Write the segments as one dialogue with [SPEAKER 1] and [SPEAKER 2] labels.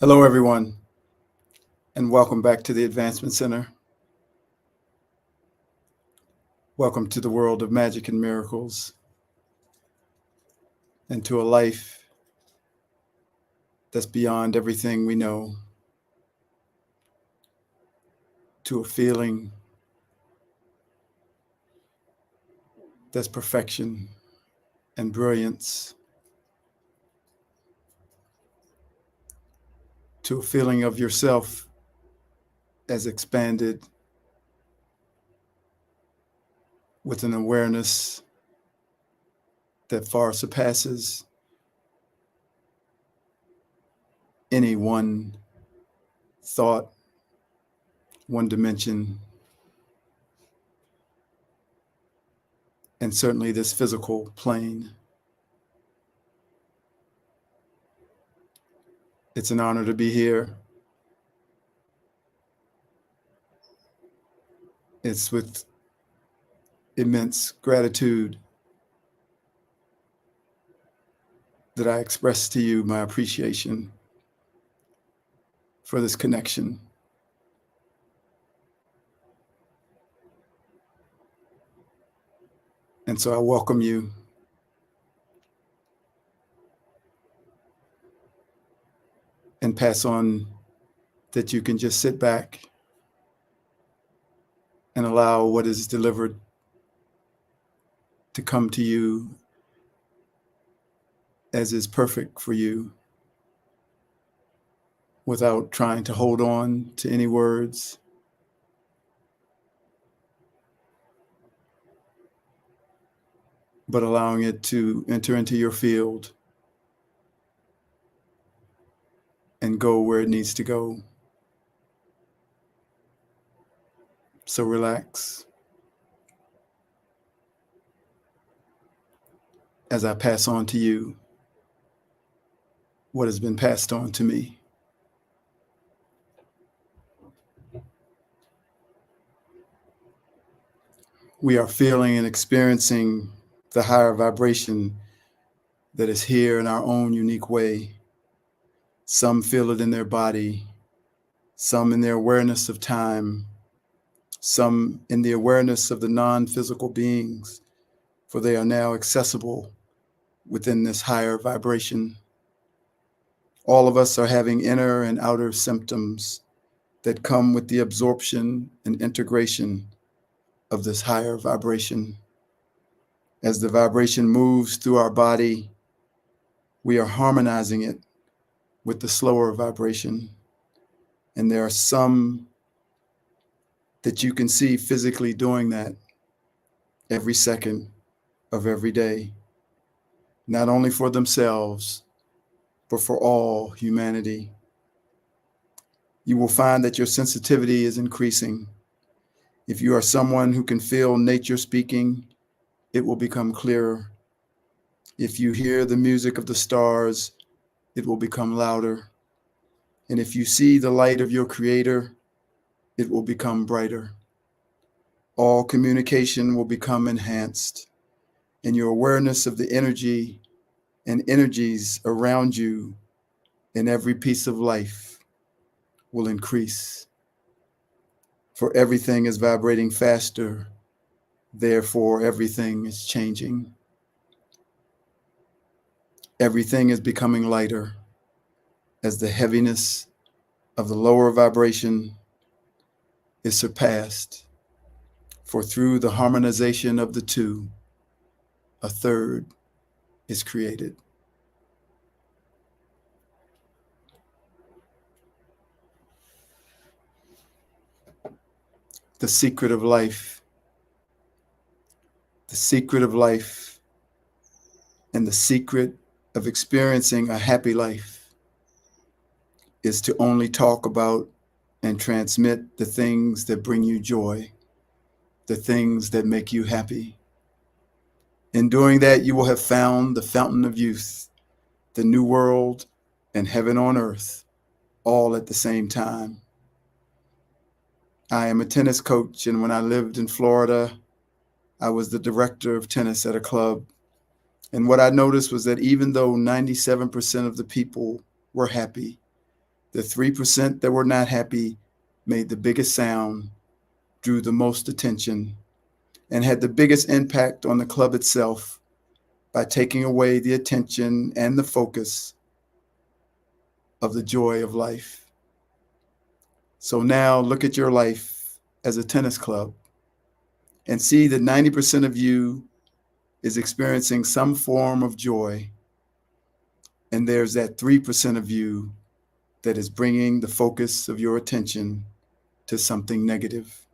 [SPEAKER 1] Hello, everyone, and welcome back to the Advancement Center. Welcome to the world of magic and miracles, and to a life that's beyond everything we know, to a feeling that's perfection and brilliance, to a feeling of yourself as expanded with an awareness that far surpasses any one thought, one dimension, and certainly this physical plane. It's an honor to be here. It's with immense gratitude that I express to you my appreciation for this connection. And so I welcome you and pass on that you can just sit back and allow what is delivered to come to you as is perfect for you, without trying to hold on to any words, but allowing it to enter into your field and go where it needs to go. So relax as I pass on to you what has been passed on to me. We are feeling and experiencing the higher vibration that is here in our own unique way. Some feel it in their body, some in their awareness of time, some in the awareness of the non-physical beings, for they are now accessible within this higher vibration. All of us are having inner and outer symptoms that come with the absorption and integration of this higher vibration. As the vibration moves through our body, we are harmonizing it with the slower vibration. And there are some that you can see physically doing that every second of every day, not only for themselves, but for all humanity. You will find that your sensitivity is increasing. If you are someone who can feel nature speaking, it will become clearer. If you hear the music of the stars, it will become louder. And if you see the light of your Creator, it will become brighter. All communication will become enhanced, and your awareness of the energy and energies around you in every piece of life will increase. For everything is vibrating faster, therefore everything is changing. Everything is becoming lighter as the heaviness of the lower vibration is surpassed. For through the harmonization of the two, a third is created. The secret of life, the secret of life, and the secret of experiencing a happy life is to only talk about and transmit the things that bring you joy, the things that make you happy. In doing that, you will have found the fountain of youth, the new world, and heaven on earth, all at the same time. I am a tennis coach, and when I lived in Florida, I was the director of tennis at a club. And what I noticed was that even though 97% of the people were happy, The 3% that were not happy made the biggest sound, drew the most attention, and had the biggest impact on the club itself by taking away the attention and the focus of the joy of life. So now look at your life as a tennis club and see that 90% of you is experiencing some form of joy. And there's that 3% of you that is bringing the focus of your attention to something negative.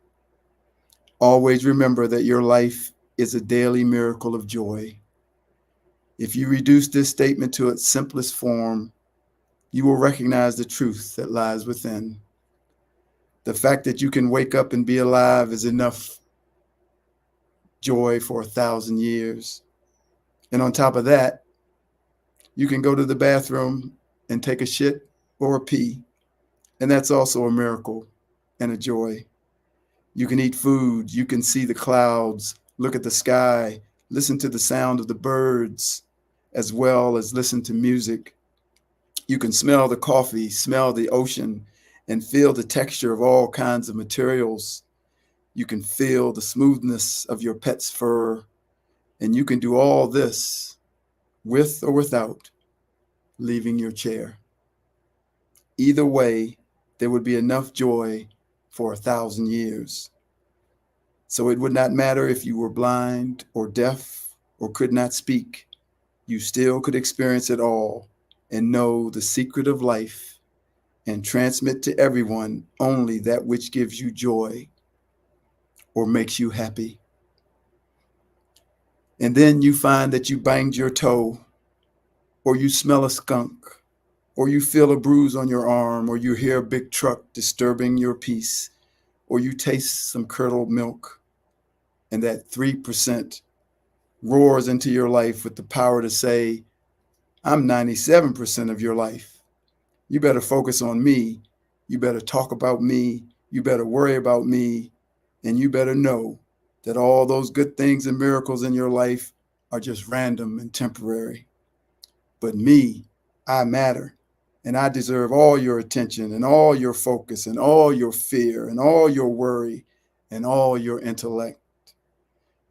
[SPEAKER 1] Always remember that your life is a daily miracle of joy. If you reduce this statement to its simplest form, you will recognize the truth that lies within. The fact that you can wake up and be alive is enough joy for 1,000 years. And on top of that, you can go to the bathroom and take a shit or a pee. And that's also a miracle and a joy. You can eat food, you can see the clouds, look at the sky, listen to the sound of the birds, as well as listen to music. You can smell the coffee, smell the ocean, and feel the texture of all kinds of materials. You can feel the smoothness of your pet's fur, and you can do all this with or without leaving your chair. Either way, there would be enough joy for 1,000 years. So it would not matter if you were blind or deaf or could not speak. You still could experience it all and know the secret of life and transmit to everyone only that which gives you joy or makes you happy. And then you find that you banged your toe, or you smell a skunk, or you feel a bruise on your arm, or you hear a big truck disturbing your peace, or you taste some curdled milk, and that 3% roars into your life with the power to say, I'm 97% of your life. You better focus on me. You better talk about me. You better worry about me. And you better know that all those good things and miracles in your life are just random and temporary. But me, I matter. And I deserve all your attention and all your focus and all your fear and all your worry and all your intellect.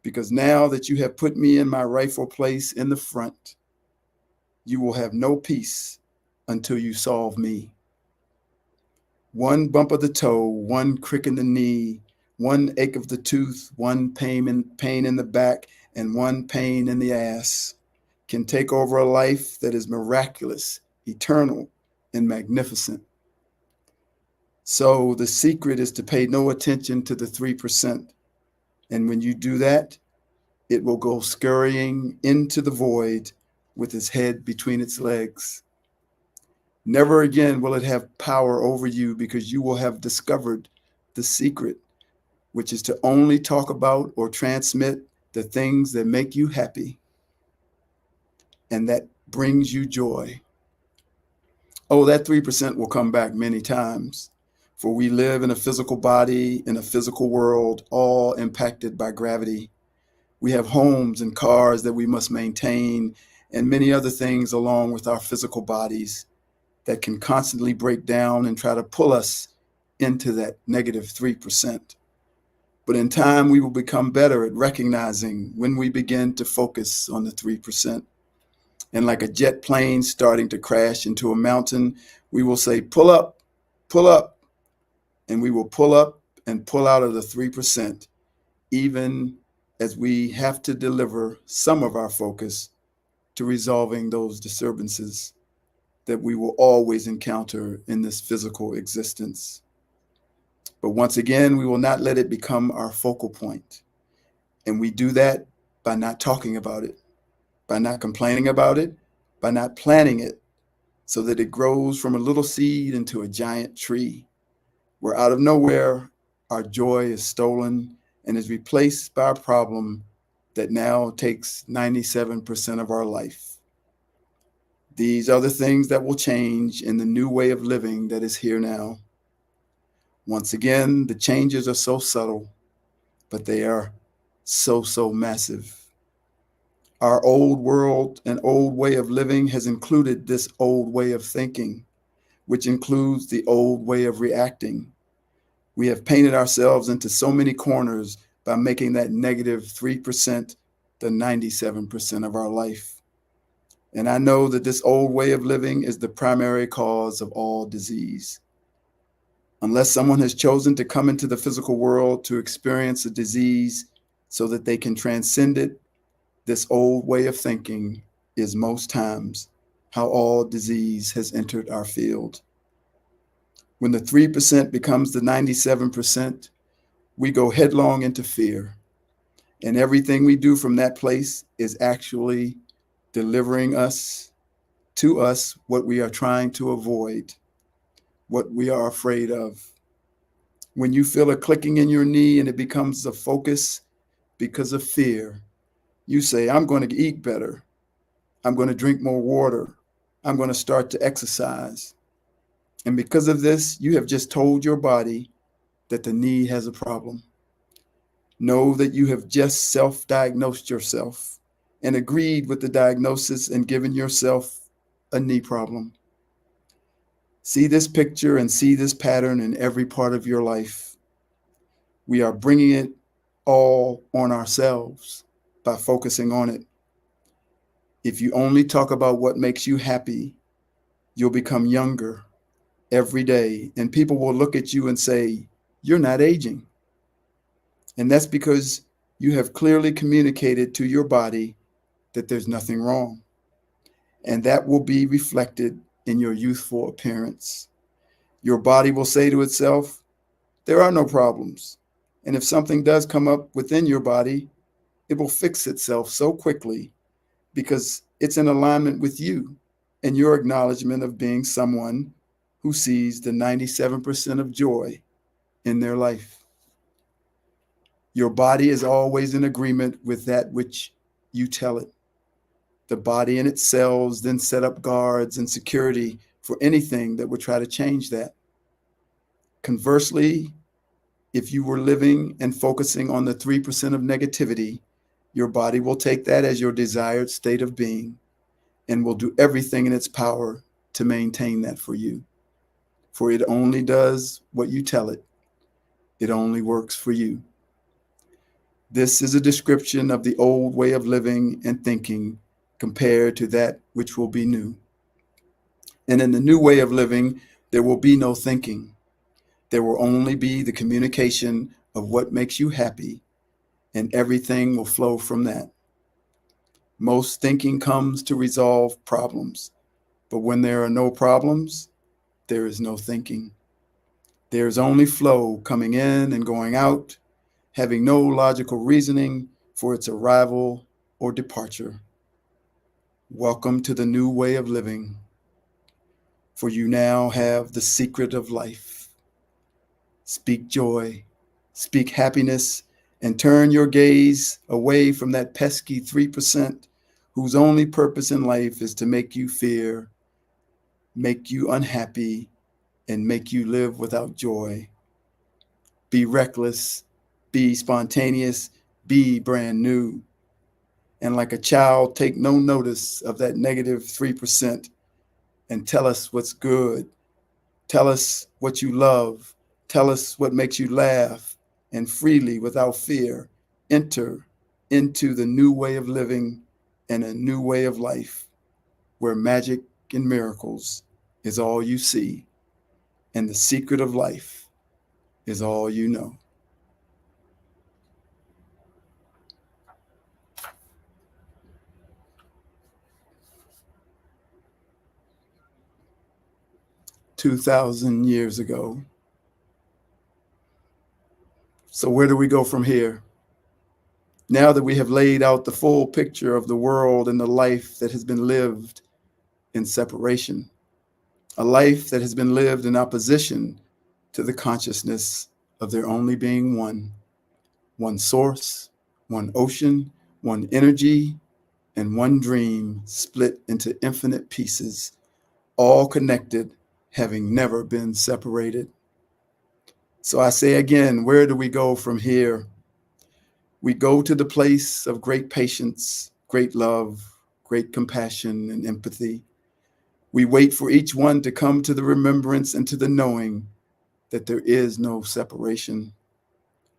[SPEAKER 1] Because now that you have put me in my rightful place in the front, you will have no peace until you solve me. One bump of the toe, one crick in the knee, one ache of the tooth, one pain in the back, and one pain in the ass can take over a life that is miraculous, eternal, and magnificent. So the secret is to pay no attention to the 3%. And when you do that, it will go scurrying into the void with its head between its legs. Never again will it have power over you, because you will have discovered the secret, which is to only talk about or transmit the things that make you happy and that brings you joy. Oh, that 3% will come back many times, for we live in a physical body, in a physical world, all impacted by gravity. We have homes and cars that we must maintain, and many other things along with our physical bodies that can constantly break down and try to pull us into that negative 3%. But in time, we will become better at recognizing when we begin to focus on the 3%. And like a jet plane starting to crash into a mountain, we will say, pull up, and we will pull up and pull out of the 3%, even as we have to deliver some of our focus to resolving those disturbances that we will always encounter in this physical existence. But once again, we will not let it become our focal point. And we do that by not talking about it, by not complaining about it, by not planning it so that it grows from a little seed into a giant tree, where out of nowhere, our joy is stolen and is replaced by a problem that now takes 97% of our life. These are the things that will change in the new way of living that is here now. Once again, the changes are so subtle, but they are so massive. Our old world and old way of living has included this old way of thinking. which includes the old way of reacting. We have painted ourselves into so many corners by making that negative 3% the 97% of our life. And I know that this old way of living is the primary cause of all disease. Unless someone has chosen to come into the physical world to experience a disease so that they can transcend it, this old way of thinking is most times how all disease has entered our field. When the 3% becomes the 97%, we go headlong into fear. And everything we do from that place is actually delivering to us what we are trying to avoid, what we are afraid of. When you feel a clicking in your knee and it becomes a focus because of fear, you say, I'm going to eat better. I'm going to drink more water. I'm going to start to exercise. And because of this, you have just told your body that the knee has a problem. Know that you have just self-diagnosed yourself and agreed with the diagnosis and given yourself a knee problem. See this picture and see this pattern in every part of your life. We are bringing it all on ourselves by focusing on it. If you only talk about what makes you happy, you'll become younger every day, and people will look at you and say, you're not aging. And that's because you have clearly communicated to your body that there's nothing wrong. And that will be reflected in your youthful appearance. Your body will say to itself, there are no problems. And if something does come up within your body, it will fix itself so quickly because it's in alignment with you and your acknowledgement of being someone who sees the 97% of joy in their life. Your body is always in agreement with that which you tell it. The body and its cells then set up guards and security for anything that would try to change that. Conversely, if you were living and focusing on the 3% of negativity, your body will take that as your desired state of being and will do everything in its power to maintain that for you. For it only does what you tell it. It only works for you. This is a description of the old way of living and thinking compared to that which will be new. And in the new way of living, there will be no thinking. There will only be the communication of what makes you happy, and everything will flow from that. Most thinking comes to resolve problems, but when there are no problems, there is no thinking. There is only flow coming in and going out, having no logical reasoning for its arrival or departure. Welcome to the new way of living, for you now have the secret of life. Speak joy, speak happiness, and turn your gaze away from that pesky 3% whose only purpose in life is to make you fear, make you unhappy, and make you live without joy. Be reckless, be spontaneous, be brand new. And like a child, take no notice of that negative 3% and tell us what's good. Tell us what you love. Tell us what makes you laugh, and freely, without fear, enter into the new way of living and a new way of life where magic and miracles is all you see and the secret of life is all you know. "2,000 years ago." So where do we go from here? Now that we have laid out the full picture of the world and the life that has been lived in separation, a life that has been lived in opposition to the consciousness of there only being one source, one ocean, one energy, and one dream split into infinite pieces, all connected, having never been separated. So I say again, where do we go from here? We go to the place of great patience, great love, great compassion and empathy. We wait for each one to come to the remembrance and to the knowing that there is no separation.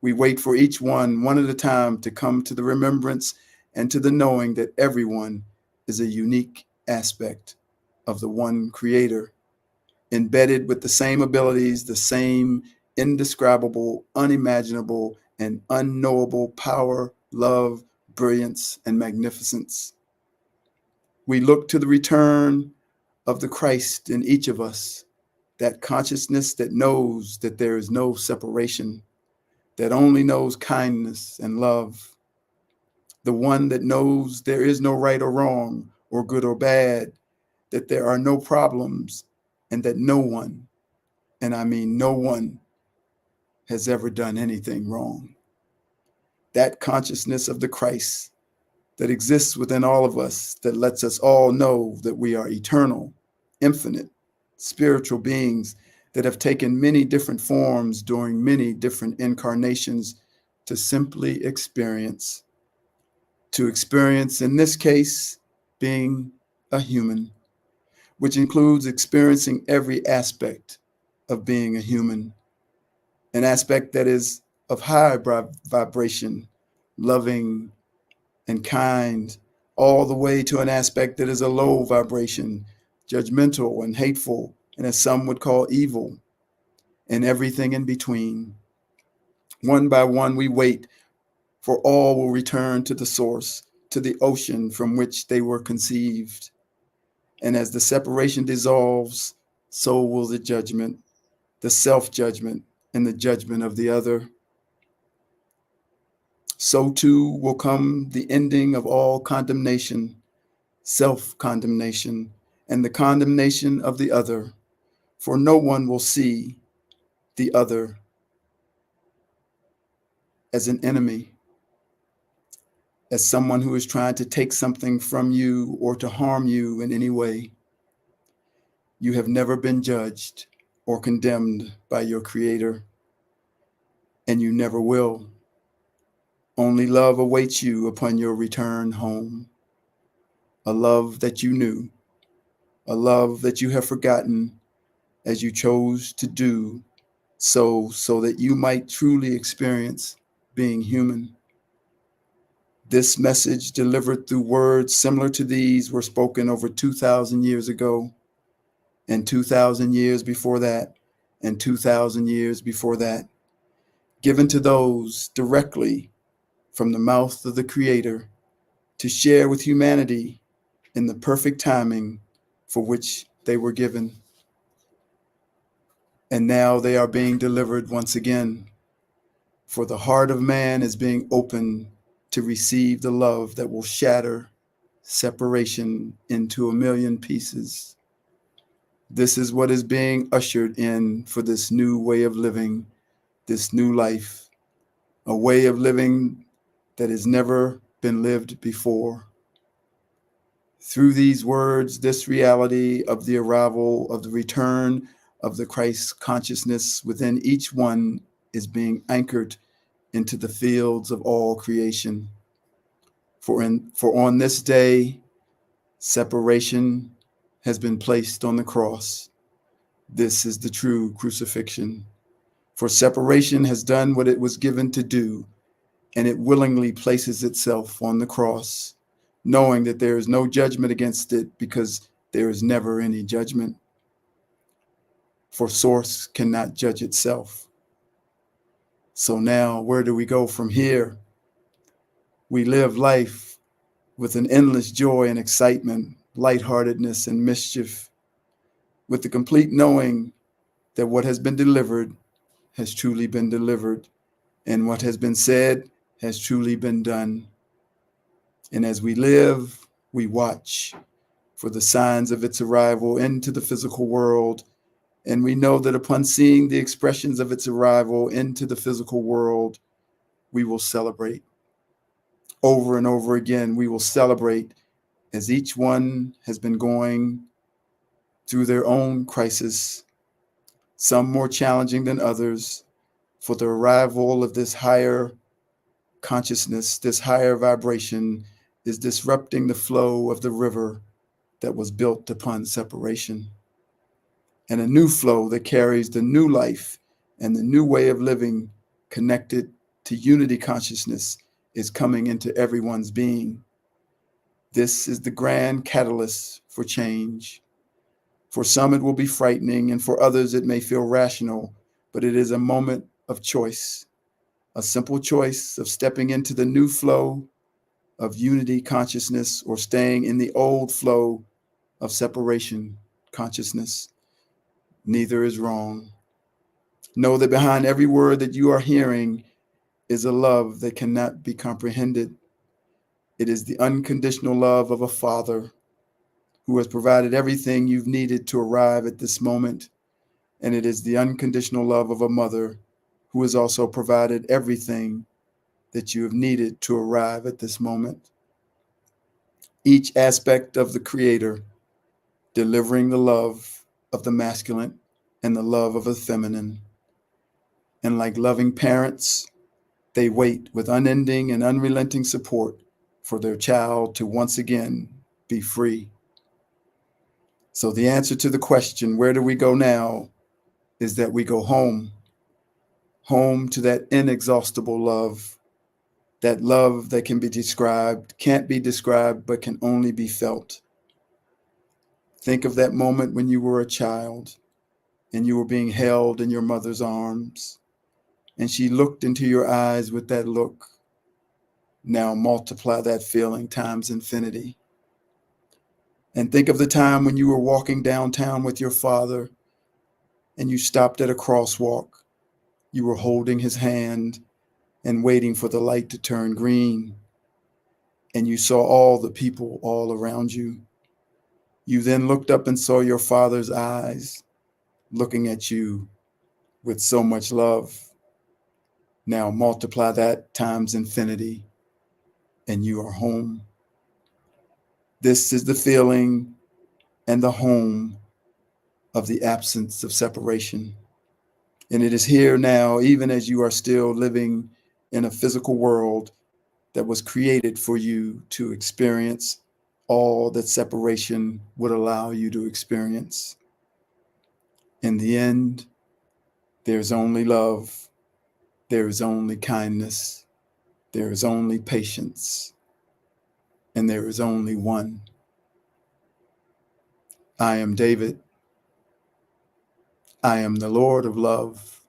[SPEAKER 1] We wait for each one at a time, to come to the remembrance and to the knowing that everyone is a unique aspect of the one Creator, embedded with the same abilities, the same indescribable, unimaginable, and unknowable power, love, brilliance, and magnificence. We look to the return of the Christ in each of us, that consciousness that knows that there is no separation, that only knows kindness and love, the one that knows there is no right or wrong, or good or bad, that there are no problems, and that no one, and I mean no one, has ever done anything wrong. That consciousness of the Christ that exists within all of us, that lets us all know that we are eternal, infinite, spiritual beings that have taken many different forms during many different incarnations to simply experience. To experience, in this case, being a human, which includes experiencing every aspect of being a human, an aspect that is of high vibration, loving and kind, all the way to an aspect that is a low vibration, judgmental and hateful, and as some would call evil, and everything in between. One by one, we wait, for all will return to the source, to the ocean from which they were conceived. And as the separation dissolves, so will the judgment, the self-judgment, and the judgment of the other. So too will come the ending of all condemnation, self-condemnation, and the condemnation of the other, for no one will see the other as an enemy, as someone who is trying to take something from you or to harm you in any way. You have never been judged or condemned by your Creator, and you never will. Only love awaits you upon your return home, a love that you knew, a love that you have forgotten as you chose to do so that you might truly experience being human. This message, delivered through words similar to these, were spoken over 2,000 years ago, and 2,000 years before that, and 2,000 years before that, given to those directly from the mouth of the Creator to share with humanity in the perfect timing for which they were given. And now they are being delivered once again, for the heart of man is being opened to receive the love that will shatter separation into a million pieces. This is what is being ushered in for this new way of living, this new life, a way of living that has never been lived before. Through these words, this reality of the arrival of the return of the Christ consciousness within each one is being anchored into the fields of all creation. For on this day, separation has been placed on the cross. This is the true crucifixion. For separation has done what it was given to do, and it willingly places itself on the cross, knowing that there is no judgment against it because there is never any judgment. For source cannot judge itself. So now, where do we go from here? We live life with an endless joy and excitement, lightheartedness and mischief, with the complete knowing that what has been delivered has truly been delivered, and what has been said has truly been done. And as we live, we watch for the signs of its arrival into the physical world. And we know that upon seeing the expressions of its arrival into the physical world, we will celebrate. Over and over again, we will celebrate as each one has been going through their own crisis, some more challenging than others, for the arrival of this higher consciousness, this higher vibration is disrupting the flow of the river that was built upon separation, and a new flow that carries the new life and the new way of living connected to unity consciousness is coming into everyone's being. This is the grand catalyst for change. For some, it will be frightening, and for others, it may feel rational, but it is a moment of choice, a simple choice of stepping into the new flow of unity consciousness or staying in the old flow of separation consciousness. Neither is wrong. Know that behind every word that you are hearing is a love that cannot be comprehended. It is the unconditional love of a father who has provided everything you've needed to arrive at this moment. And it is the unconditional love of a mother who has also provided everything that you have needed to arrive at this moment. Each aspect of the Creator delivering the love of the masculine and the love of the feminine. And like loving parents, they wait with unending and unrelenting support for their child to once again be free. So the answer to the question, where do we go now, is that we go home, home to that inexhaustible love, that love that can be described, can't be described, but can only be felt. Think of that moment when you were a child and you were being held in your mother's arms, and she looked into your eyes with that look. Now multiply that feeling times infinity. And think of the time when you were walking downtown with your father and you stopped at a crosswalk. You were holding his hand and waiting for the light to turn green. And you saw all the people all around you. You then looked up and saw your father's eyes looking at you with so much love. Now multiply that times infinity and you are home. This is the feeling and the home of the absence of separation. And it is here now, even as you are still living in a physical world that was created for you to experience all that separation would allow you to experience. In the end, there's only love, there is only kindness, there is only patience, and there is only one. I am David. I am the Lord of love.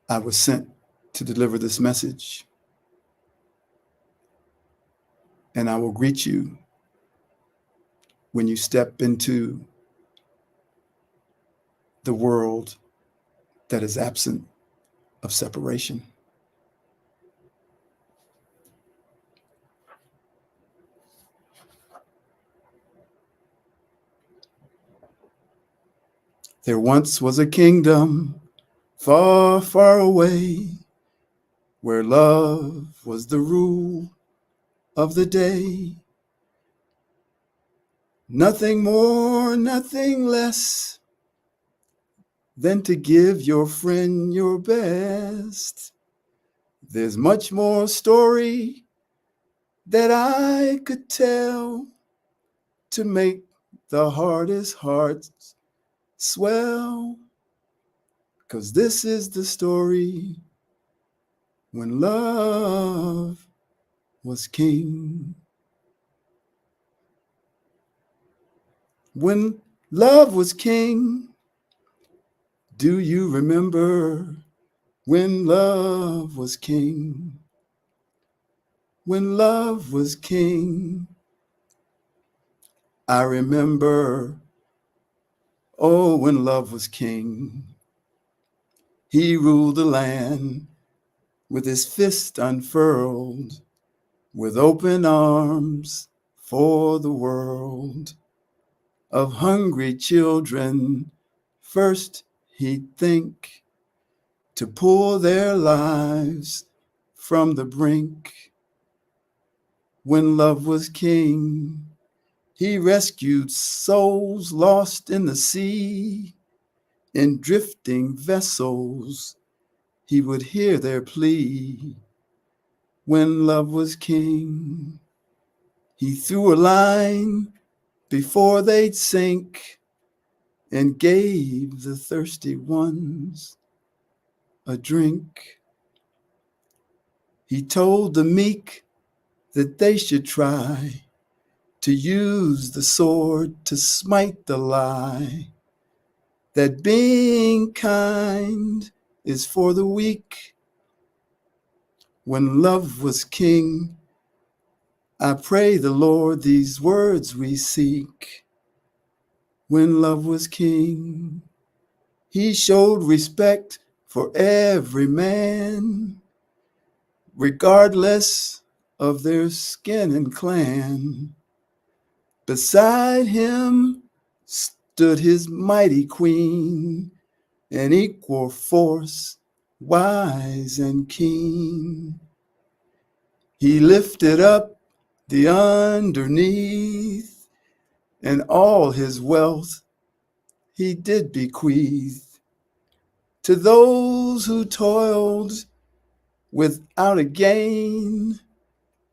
[SPEAKER 1] I was sent to deliver this message, and I will greet you when you step into the world that is absent of separation. There once was a kingdom far, far away, where love was the rule of the day. Nothing more, nothing less than to give your friend your best. There's much more story that I could tell to make the hardest hearts swell. 'Cause this is the story when love was king. When love was king, do you remember when love was king? When love was king, I remember, oh, when love was king. He ruled the land with his fist unfurled, with open arms for the world. Of hungry children, first he'd think to pull their lives from the brink. When love was king, he rescued souls lost in the sea. In drifting vessels, he would hear their plea. When love was king, He threw a line before they'd sink and gave the thirsty ones a drink. He told the meek that they should try to use the sword to smite the lie, that being kind is for the weak. When love was king, I pray the Lord these words we seek. When love was king, he showed respect for every man, regardless of their skin and clan. Beside him stood his mighty queen, an equal force, wise and keen. He lifted up the underneath, and all his wealth he did bequeath to those who toiled without a gain,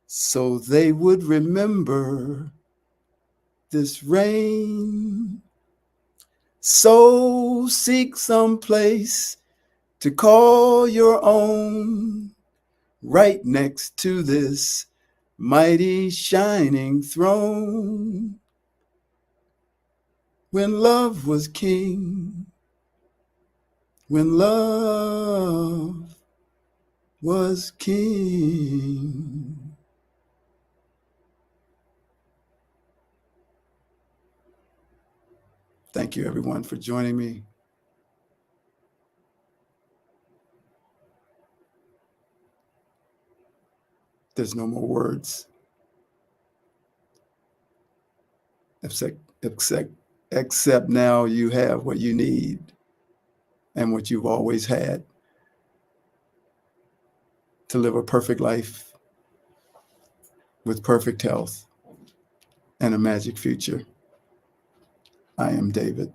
[SPEAKER 1] so they would remember this reign. So seek some place to call your own, right next to this mighty shining throne. When love was king, when love was king. Thank you, everyone, for joining me. There's no more words except now you have what you need and what you've always had to live a perfect life with perfect health and a magic future. I am David.